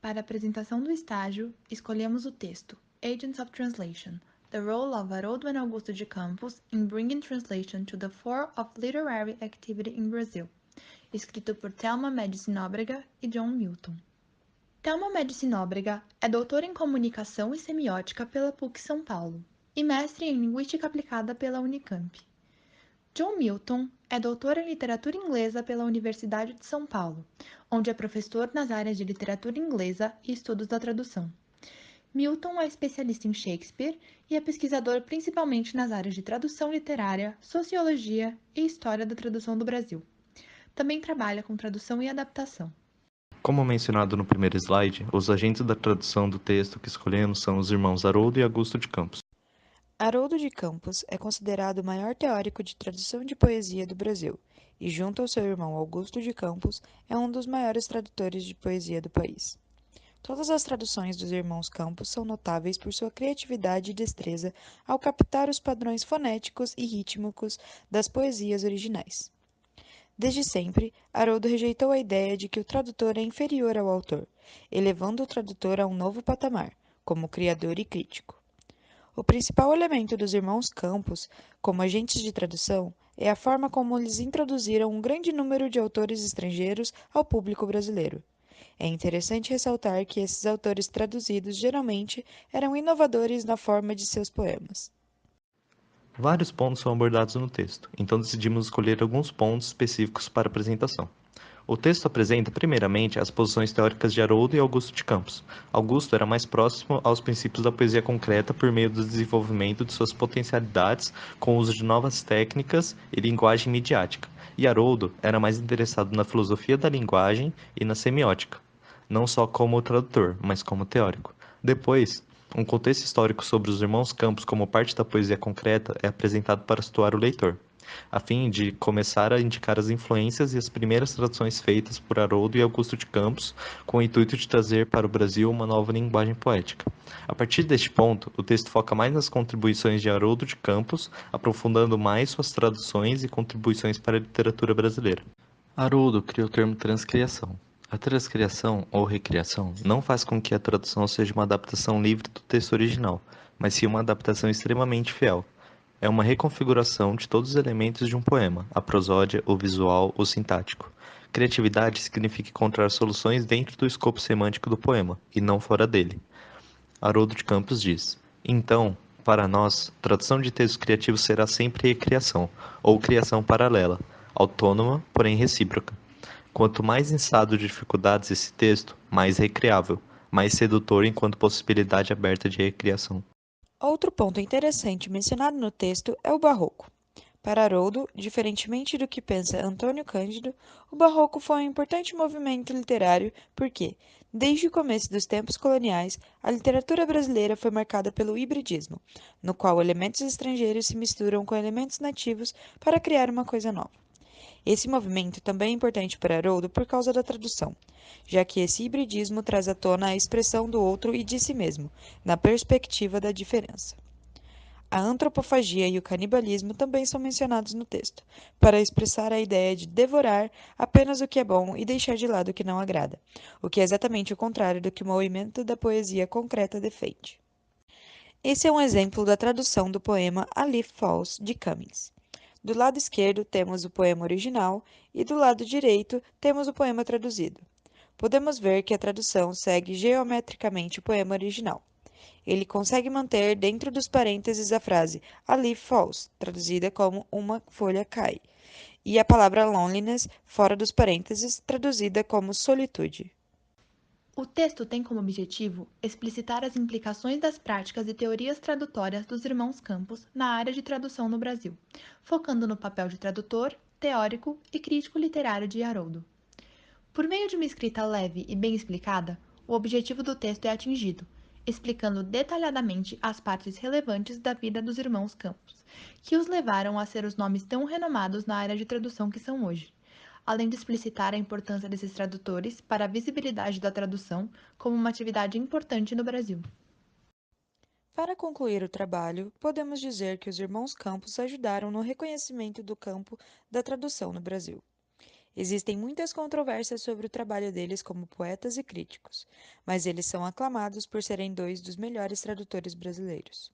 Para a apresentação do estágio, escolhemos o texto Agents of Translation: The Role of Haroldo and Augusto de Campos in Bringing Translation to the Fore of Literary Activity in Brazil, escrito por Thelma Médici Nóbrega e John Milton. Thelma Médici Nóbrega é doutora em Comunicação e Semiótica pela PUC São Paulo e mestre em Linguística Aplicada pela Unicamp. John Milton é doutor em Literatura Inglesa pela Universidade de São Paulo, onde é professor nas áreas de Literatura Inglesa e Estudos da Tradução. Milton é especialista em Shakespeare e é pesquisador principalmente nas áreas de tradução literária, sociologia e história da tradução do Brasil. Também trabalha com tradução e adaptação. Como mencionado no primeiro slide, os agentes da tradução do texto que escolhemos são os irmãos Haroldo e Augusto de Campos. Haroldo de Campos é considerado o maior teórico de tradução de poesia do Brasil e, junto ao seu irmão Augusto de Campos, é um dos maiores tradutores de poesia do país. Todas as traduções dos irmãos Campos são notáveis por sua criatividade e destreza ao captar os padrões fonéticos e rítmicos das poesias originais. Desde sempre, Haroldo rejeitou a ideia de que o tradutor é inferior ao autor, elevando o tradutor a um novo patamar, como criador e crítico. O principal elemento dos irmãos Campos, como agentes de tradução, é a forma como eles introduziram um grande número de autores estrangeiros ao público brasileiro. É interessante ressaltar que esses autores traduzidos geralmente eram inovadores na forma de seus poemas. Vários pontos são abordados no texto, então decidimos escolher alguns pontos específicos para a apresentação. O texto apresenta, primeiramente, as posições teóricas de Haroldo e Augusto de Campos. Augusto era mais próximo aos princípios da poesia concreta por meio do desenvolvimento de suas potencialidades com o uso de novas técnicas e linguagem midiática, e Haroldo era mais interessado na filosofia da linguagem e na semiótica, não só como tradutor, mas como teórico. Depois, um contexto histórico sobre os irmãos Campos como parte da poesia concreta é apresentado para situar o leitor, a fim de começar a indicar as influências e as primeiras traduções feitas por Haroldo e Augusto de Campos, com o intuito de trazer para o Brasil uma nova linguagem poética. A partir deste ponto, o texto foca mais nas contribuições de Haroldo de Campos, aprofundando mais suas traduções e contribuições para a literatura brasileira. Haroldo criou o termo transcriação. A transcriação ou recriação não faz com que a tradução seja uma adaptação livre do texto original, mas sim uma adaptação extremamente fiel. É uma reconfiguração de todos os elementos de um poema: a prosódia, o visual, o sintático. Criatividade significa encontrar soluções dentro do escopo semântico do poema, e não fora dele. Haroldo de Campos diz: então, para nós, tradução de texto criativo será sempre recriação, ou criação paralela, autônoma, porém recíproca. Quanto mais em estado de dificuldades esse texto, mais recriável, mais sedutor enquanto possibilidade aberta de recriação. Outro ponto interessante mencionado no texto é o barroco. Para Haroldo, diferentemente do que pensa Antônio Cândido, o Barroco foi um importante movimento literário porque, desde o começo dos tempos coloniais, a literatura brasileira foi marcada pelo hibridismo, no qual elementos estrangeiros se misturam com elementos nativos para criar uma coisa nova. Esse movimento também é importante para Haroldo por causa da tradução, já que esse hibridismo traz à tona a expressão do outro e de si mesmo, na perspectiva da diferença. A antropofagia e o canibalismo também são mencionados no texto, para expressar a ideia de devorar apenas o que é bom e deixar de lado o que não agrada, o que é exatamente o contrário do que o movimento da poesia concreta defende. Esse é um exemplo da tradução do poema A Leaf Falls, de Cummings. Do lado esquerdo temos o poema original e do lado direito temos o poema traduzido. Podemos ver que a tradução segue geometricamente o poema original. Ele consegue manter dentro dos parênteses a frase "A leaf falls", traduzida como "uma folha cai", e a palavra loneliness fora dos parênteses, traduzida como solitude. O texto tem como objetivo explicitar as implicações das práticas e teorias tradutórias dos irmãos Campos na área de tradução no Brasil, focando no papel de tradutor, teórico e crítico literário de Haroldo. Por meio de uma escrita leve e bem explicada, o objetivo do texto é atingido, explicando detalhadamente as partes relevantes da vida dos irmãos Campos, que os levaram a ser os nomes tão renomados na área de tradução que são hoje, além de explicitar a importância desses tradutores para a visibilidade da tradução como uma atividade importante no Brasil. Para concluir o trabalho, podemos dizer que os irmãos Campos ajudaram no reconhecimento do campo da tradução no Brasil. Existem muitas controvérsias sobre o trabalho deles como poetas e críticos, mas eles são aclamados por serem dois dos melhores tradutores brasileiros.